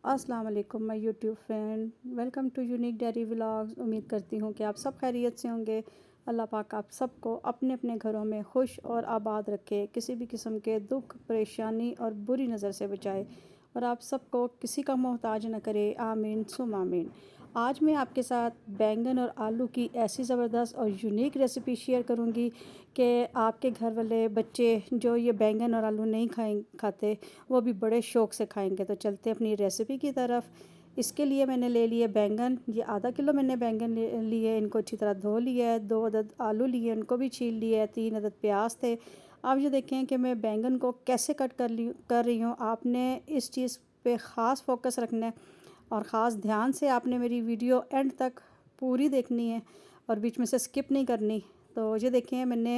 अस्सलाम वालेकुम my YouTube friend, welcome to unique dairy vlogs. उम्मीद करती हूँ कि आप सब खैरियत से होंगे। अल्लाह पाक आप सबको अपने अपने घरों में खुश और आबाद रखे, किसी भी किस्म के दुख परेशानी और बुरी नज़र से बचाए और आप सबको किसी का मोहताज न करे। आमीन सुम आमीन। आज मैं आपके साथ बैंगन और आलू की ऐसी ज़बरदस्त और यूनिक रेसिपी शेयर करूँगी कि आपके घर वाले बच्चे जो ये बैंगन और आलू नहीं खाते वो भी बड़े शौक़ से खाएंगे। तो चलते अपनी रेसिपी की तरफ। इसके लिए मैंने ले लिए बैंगन, ये आधा किलो मैंने बैंगन लिए, इनको अच्छी तरह धो लिया है। 2 अदद आलू लिए, उनको भी छील लिया है। 3 अदद प्याज थे। अब ये देखें कि मैं बैंगन को कैसे कट कर रही हूँ। आपने इस चीज़ पे ख़ास फोकस रखना है और ख़ास ध्यान से आपने मेरी वीडियो एंड तक पूरी देखनी है और बीच में से स्किप नहीं करनी। तो ये देखें मैंने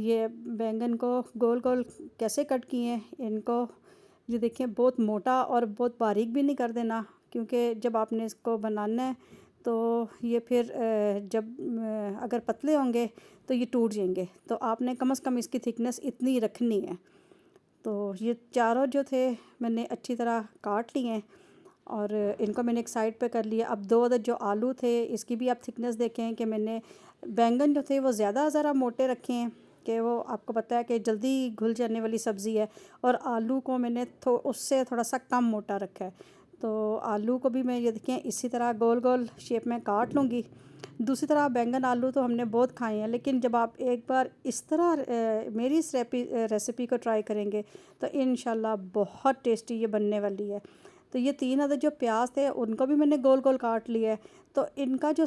ये बैंगन को गोल गोल कैसे कट किए हैं। इनको ये देखें बहुत मोटा और बहुत बारीक भी नहीं कर देना, क्योंकि जब आपने इसको बनाना है तो ये फिर जब अगर पतले होंगे तो ये टूट जाएंगे। तो आपने कम से कम इसकी थिकनेस इतनी रखनी है। तो ये चारों जो थे मैंने अच्छी तरह काट लिए हैं और इनको मैंने एक साइड पे कर लिया। अब 2 अदद जो आलू थे, इसकी भी आप थिकनेस देखें कि मैंने बैंगन जो थे वो ज़्यादा ज़रा मोटे रखे हैं कि वो आपको पता है कि जल्दी घुल जाने वाली सब्ज़ी है, और आलू को मैंने उससे थोड़ा सा कम मोटा रखा है। तो आलू को भी मैं ये देखें इसी तरह गोल गोल शेप में काट लूँगी। दूसरी तरह बैंगन आलू तो हमने बहुत खाए हैं, लेकिन जब आप एक बार इस तरह मेरी इस रेसिपी को ट्राई करेंगे तो इंशाल्लाह बहुत टेस्टी ये बनने वाली है। तो ये 3 अदद जो प्याज थे उनको भी मैंने गोल गोल काट लिया है। तो इनका जो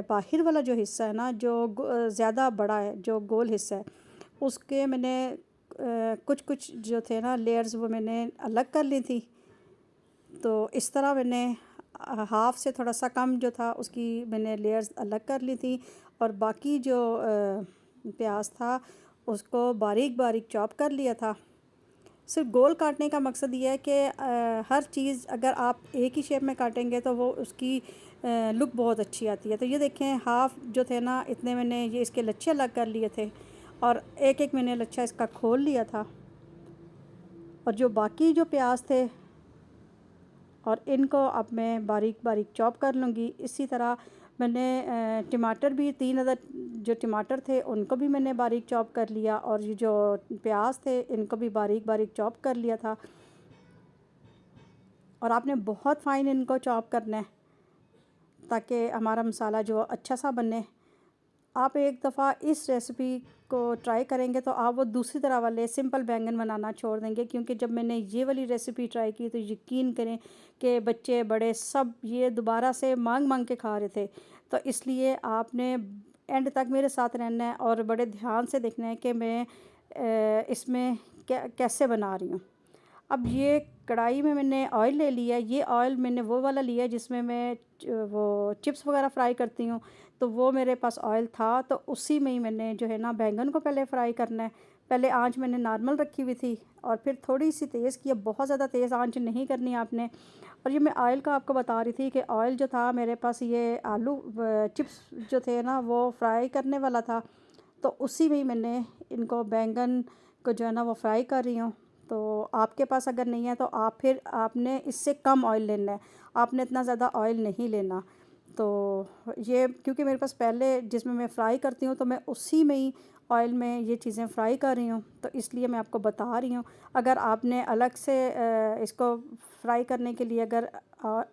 बाहर वाला जो हिस्सा है ना, जो ज़्यादा बड़ा है, जो गोल हिस्सा है, उसके मैंने कुछ कुछ जो थे ना लेयर्स वो मैंने अलग कर ली थी। तो इस तरह मैंने हाफ़ से थोड़ा सा कम जो था उसकी मैंने लेयर्स अलग कर ली थी, और बाकी जो प्याज था उसको बारीक बारीक चॉप कर लिया था। सिर्फ गोल काटने का मकसद ये है कि हर चीज़ अगर आप एक ही शेप में काटेंगे तो वो उसकी लुक बहुत अच्छी आती है। तो ये देखें हाफ़ जो थे ना इतने मैंने ये इसके लच्छे अलग कर लिए थे, और एक एक मैंने लच्छा इसका खोल लिया था। और जो बाकी जो प्याज थे और इनको अब मैं बारीक बारीक चॉप कर लूँगी। इसी तरह मैंने टमाटर भी 3 अदद जो टमाटर थे उनको भी मैंने बारीक चॉप कर लिया, और ये जो प्याज थे इनको भी बारीक बारीक चॉप कर लिया था। और आपने बहुत फ़ाइन इनको चॉप करना है ताकि हमारा मसाला जो अच्छा सा बने। आप एक दफ़ा इस रेसिपी को ट्राई करेंगे तो आप वो दूसरी तरह वाले सिंपल बैंगन बनाना छोड़ देंगे, क्योंकि जब मैंने ये वाली रेसिपी ट्राई की तो यकीन करें कि बच्चे बड़े सब ये दोबारा से मांग मांग के खा रहे थे। तो इसलिए आपने एंड तक मेरे साथ रहना है और बड़े ध्यान से देखना है कि मैं इसमें कैसे बना रही हूँ। अब ये कढ़ाई में मैंने ऑयल ले लिया। ये ऑयल मैंने वो वाला लिया जिसमें मैं वो चिप्स वगैरह फ्राई करती हूँ। तो वो मेरे पास ऑयल था, तो उसी में ही मैंने जो है ना बैंगन को पहले फ्राई करना है। पहले आंच मैंने नॉर्मल रखी हुई थी और फिर थोड़ी सी तेज़ की, बहुत ज़्यादा तेज़ आंच नहीं करनी आपने। और ये मैं ऑयल का आपको बता रही थी कि ऑयल जो था मेरे पास ये आलू चिप्स जो थे ना वो फ्राई करने वाला था। तो उसी में ही मैंने इनको बैंगन को जो है ना वो फ्राई कर रही हूँ। तो आपके पास अगर नहीं है तो आप फिर आपने इससे कम ऑयल लेना है, आपने इतना ज़्यादा ऑयल नहीं लेना। तो ये क्योंकि मेरे पास पहले जिसमें मैं फ़्राई करती हूँ तो मैं उसी में ही ऑयल में ये चीज़ें फ्राई कर रही हूँ, तो इसलिए मैं आपको बता रही हूँ। अगर आपने अलग से इसको फ्राई करने के लिए अगर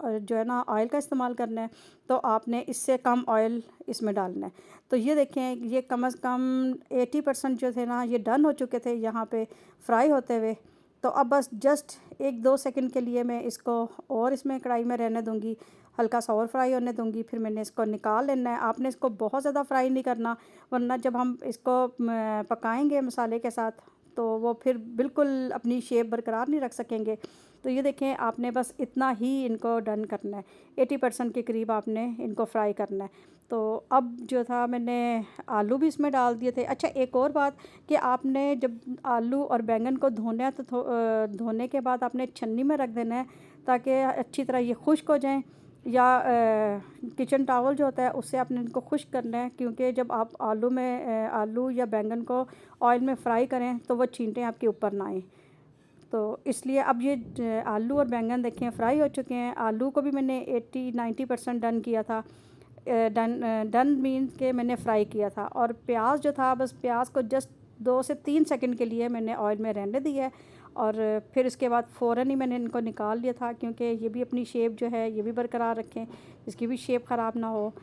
जो है ना ऑयल का इस्तेमाल करना है तो आपने इससे कम ऑयल इसमें डालना है। तो ये देखें ये कम से कम 80% जो थे ना ये डन हो चुके थे यहाँ पे फ्राई होते हुए। तो अब बस जस्ट 1-2 सेकंड के लिए मैं इसको और इसमें कढ़ाई में रहने दूँगी, हल्का सा और फ्राई होने दूँगी, फिर मैंने इसको निकाल लेना है। आपने इसको बहुत ज़्यादा फ्राई नहीं करना, वरना जब हम इसको पकाएंगे मसाले के साथ तो वो फिर बिल्कुल अपनी शेप बरकरार नहीं रख सकेंगे। तो ये देखें आपने बस इतना ही इनको डन करना है, 80% के करीब आपने इनको फ्राई करना है। तो अब जो था मैंने आलू भी इसमें डाल दिए थे। अच्छा एक और बात कि आपने जब आलू और बैंगन को धोना है तो धोने के बाद आपने छन्नी में रख देना है ताकि अच्छी तरह ये खुश्क हो जाएं, या किचन टॉवल जो होता है उससे आपने इनको खुश्क करना है, क्योंकि जब आप आलू या बैंगन को ऑयल में फ्राई करें तो वो छींटे आपके ऊपर ना आए। तो इसलिए अब ये आलू और बैंगन देखें फ्राई हो चुके हैं। आलू को भी मैंने 80-90% डन किया था। डन मीन्स के मैंने फ्राई किया था। और प्याज जो था, बस प्याज को जस्ट 2 से 3 सेकंड के लिए मैंने ऑयल में रहने दिया है और फिर इसके बाद फ़ौरन ही मैंने इनको निकाल लिया था, क्योंकि ये भी अपनी शेप जो है ये भी बरकरार रखें, इसकी भी शेप ख़राब ना हो।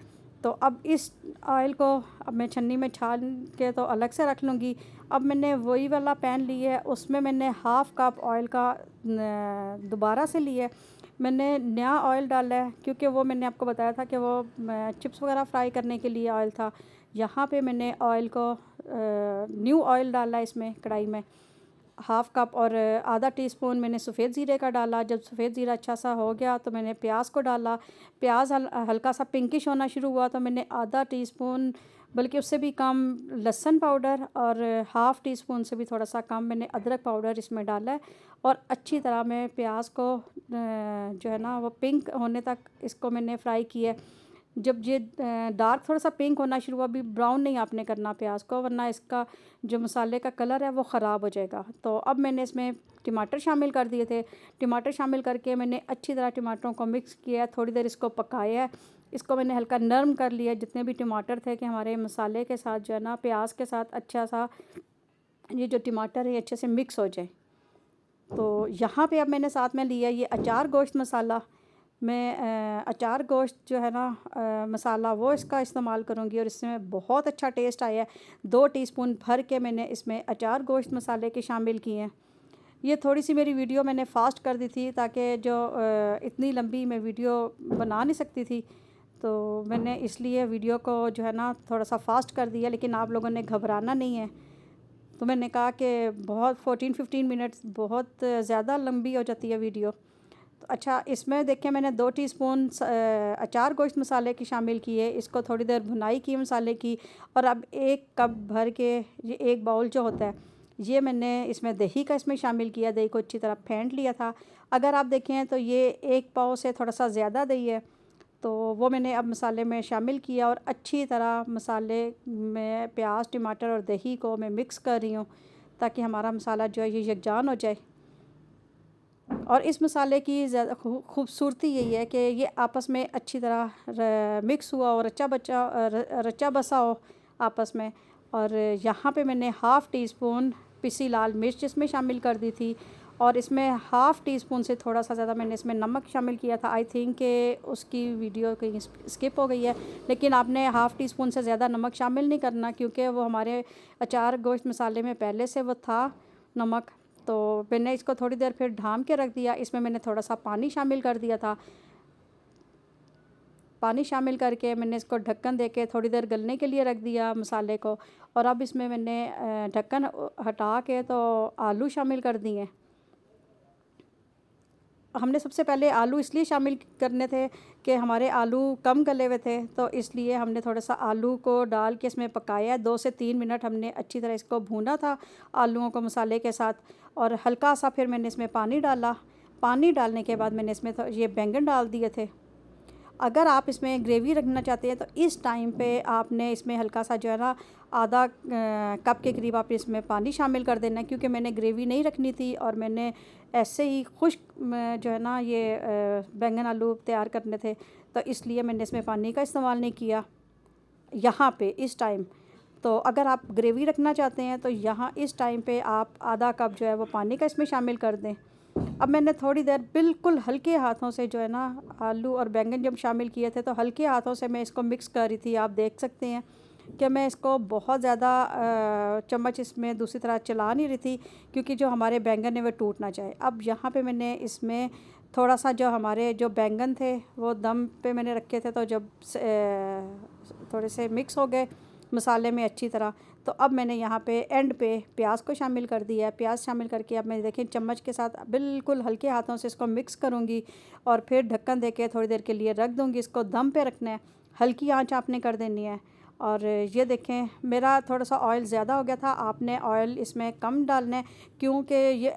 तो अब इस ऑयल को अब मैं छन्नी में छान के तो अलग से रख लूँगी। अब मैंने वही वाला पैन लिया है, उसमें मैंने हाफ़ कप ऑयल का दोबारा से लिया है। मैंने नया ऑयल डाला है, क्योंकि वो मैंने आपको बताया था कि वो चिप्स वगैरह फ्राई करने के लिए ऑयल था। यहाँ पे मैंने ऑयल को न्यू ऑयल डाला है इसमें कढ़ाई में, हाफ़ कप, और आधा टीस्पून मैंने सफ़ेद ज़ीरे का डाला। जब सफ़ेद ज़ीरा अच्छा सा हो गया तो मैंने प्याज को डाला। प्याज हल्का सा पिंकिश होना शुरू हुआ तो मैंने आधा टीस्पून, बल्कि उससे भी कम, लहसुन पाउडर, और हाफ़ टीस्पून से भी थोड़ा सा कम मैंने अदरक पाउडर इसमें डाला है। और अच्छी तरह मैं प्याज को जो है ना वो पिंक होने तक इसको मैंने फ्राई किया है। जब ये डार्क थोड़ा सा पिंक होना शुरू हुआ, अभी ब्राउन नहीं आपने करना प्याज को, वरना इसका जो मसाले का कलर है वो ख़राब हो जाएगा। तो अब मैंने इसमें टमाटर शामिल कर दिए थे। टमाटर शामिल करके मैंने अच्छी तरह टमाटरों को मिक्स किया, थोड़ी देर इसको पकाया है। इसको मैंने हल्का नरम कर लिया जितने भी टमाटर थे, कि हमारे मसाले के साथ जो है ना प्याज के साथ अच्छा सा ये जो टमाटर है अच्छे से मिक्स हो जाए। तो यहाँ पे अब मैंने साथ में लिया ये अचार गोश्त मसाला। मैं अचार गोश्त जो है ना मसाला वो इसका इस्तेमाल करूँगी और इसमें बहुत अच्छा टेस्ट आया है। 2 टीस्पून भर के मैंने इसमें अचार गोश्त मसाले के शामिल किए हैं। ये थोड़ी सी मेरी वीडियो मैंने फ़ास्ट कर दी थी, ताकि जो इतनी लंबी मैं वीडियो बना नहीं सकती थी, तो मैंने इसलिए वीडियो को जो है ना थोड़ा सा फ़ास्ट कर दिया। लेकिन आप लोगों ने घबराना नहीं है। तो मैंने कहा कि बहुत 14-15 मिनट्स बहुत ज़्यादा लंबी हो जाती है वीडियो। तो अच्छा, इसमें देखें मैंने 2 टीस्पून अचार गोश्त मसाले की शामिल किए। इसको थोड़ी देर भुनाई की मसाले की। और अब 1 कप भर के, ये 1 बाउल जो होता है, ये मैंने इसमें दही का इसमें शामिल किया। दही को अच्छी तरह फेंट लिया था। अगर आप देखें तो ये 1 पाव से थोड़ा सा ज़्यादा दही है। तो वो मैंने अब मसाले में शामिल किया और अच्छी तरह मसाले में प्याज, टमाटर और दही को मैं मिक्स कर रही हूँ, ताकि हमारा मसाला जो है ये यकजान हो जाए। और इस मसाले की ज़्यादा खूबसूरती यही है कि ये आपस में अच्छी तरह मिक्स हुआ और रचा बसा हो आपस में। और यहाँ पे मैंने हाफ़ टी स्पून पिसी लाल मिर्च इसमें शामिल कर दी थी। और इसमें हाफ़ टी स्पून से थोड़ा सा ज़्यादा मैंने इसमें नमक शामिल किया था। आई थिंक कि उसकी वीडियो कहीं स्किप हो गई है, लेकिन आपने हाफ़ टी स्पून से ज़्यादा नमक शामिल नहीं करना, क्योंकि वो हमारे अचार गोश्त मसाले में पहले से वो था नमक। तो मैंने इसको थोड़ी देर फिर ढाँप के रख दिया। इसमें मैंने थोड़ा सा पानी शामिल कर दिया था। पानी शामिल करके मैंने इसको ढक्कन दे के थोड़ी देर गलने के लिए रख दिया मसाले को। और अब इसमें मैंने ढक्कन हटा के तो आलू शामिल कर दिए। हमने सबसे पहले आलू इसलिए शामिल करने थे कि हमारे आलू कम गले हुए थे, तो इसलिए हमने थोड़ा सा आलू को डाल के इसमें पकाया। 2 से 3 मिनट हमने अच्छी तरह इसको भूना था आलूओं को मसाले के साथ। और हल्का सा फिर मैंने इसमें पानी डाला। पानी डालने के बाद मैंने इसमें ये बैंगन डाल दिए थे। अगर आप इसमें ग्रेवी रखना चाहते हैं तो इस टाइम पे आपने इसमें हल्का सा जो है ना आधा कप के करीब आप इसमें पानी शामिल कर देना, क्योंकि मैंने ग्रेवी नहीं रखनी थी और मैंने ऐसे ही खुश्क जो है ना ये बैंगन आलू तैयार करने थे, तो इसलिए मैंने इसमें पानी का इस्तेमाल नहीं किया यहाँ पे इस टाइम। तो अगर आप ग्रेवी रखना चाहते हैं तो यहाँ इस टाइम पे आप आधा कप जो है वो पानी का इसमें शामिल कर दें। अब मैंने थोड़ी देर बिल्कुल हल्के हाथों से जो है ना आलू और बैंगन जब शामिल किए थे, तो हल्के हाथों से मैं इसको मिक्स कर रही थी। आप देख सकते हैं कि मैं इसको बहुत ज़्यादा चम्मच इसमें दूसरी तरह चला नहीं रही थी, क्योंकि जो हमारे बैंगन है वो टूट ना जाए। अब यहाँ पे मैंने इसमें थोड़ा सा जो हमारे जो बैंगन थे वो दम पे मैंने रखे थे, तो जब थोड़े से मिक्स हो गए मसाले में अच्छी तरह, तो अब मैंने यहाँ पे एंड पे प्याज को शामिल कर दिया है। प्याज शामिल करके अब मैं देखें चम्मच के साथ बिल्कुल हल्के हाथों से इसको मिक्स करूँगी और फिर ढक्कन दे के थोड़ी देर के लिए रख दूँगी। इसको दम पे रखना है, हल्की आंच आपने कर देनी है। और ये देखें मेरा थोड़ा सा ऑयल ज़्यादा हो गया था, आपने ऑयल इसमें कम डालना है, क्योंकि ये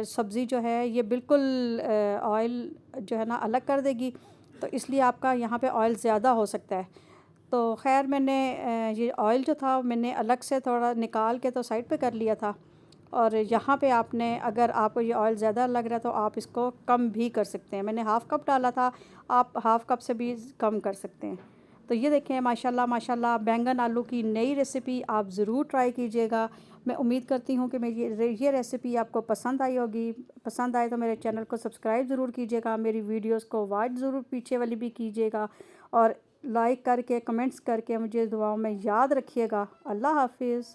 सब्ज़ी जो है ये बिल्कुल ऑयल जो है ना अलग कर देगी, तो इसलिए आपका यहाँ पे ऑयल ज़्यादा हो सकता है। तो खैर मैंने ये ऑयल जो था मैंने अलग से थोड़ा निकाल के तो साइड पे कर लिया था। और यहाँ पे आपने, अगर आपको ये ऑयल ज़्यादा लग रहा है तो आप इसको कम भी कर सकते हैं। मैंने हाफ़ कप डाला था, आप हाफ़ कप से भी कम कर सकते हैं। तो ये देखें माशाल्लाह माशाल्लाह, बैंगन आलू की नई रेसिपी आप ज़रूर ट्राई कीजिएगा। मैं उम्मीद करती हूँ कि मेरी ये रेसिपी आपको पसंद आई होगी। पसंद आए तो मेरे चैनल को सब्सक्राइब ज़रूर कीजिएगा, मेरी वीडियोस को वॉच ज़रूर पीछे वाली भी कीजिएगा, और लाइक करके कमेंट्स करके मुझे दुआओं में याद रखिएगा। अल्लाह हाफिज़।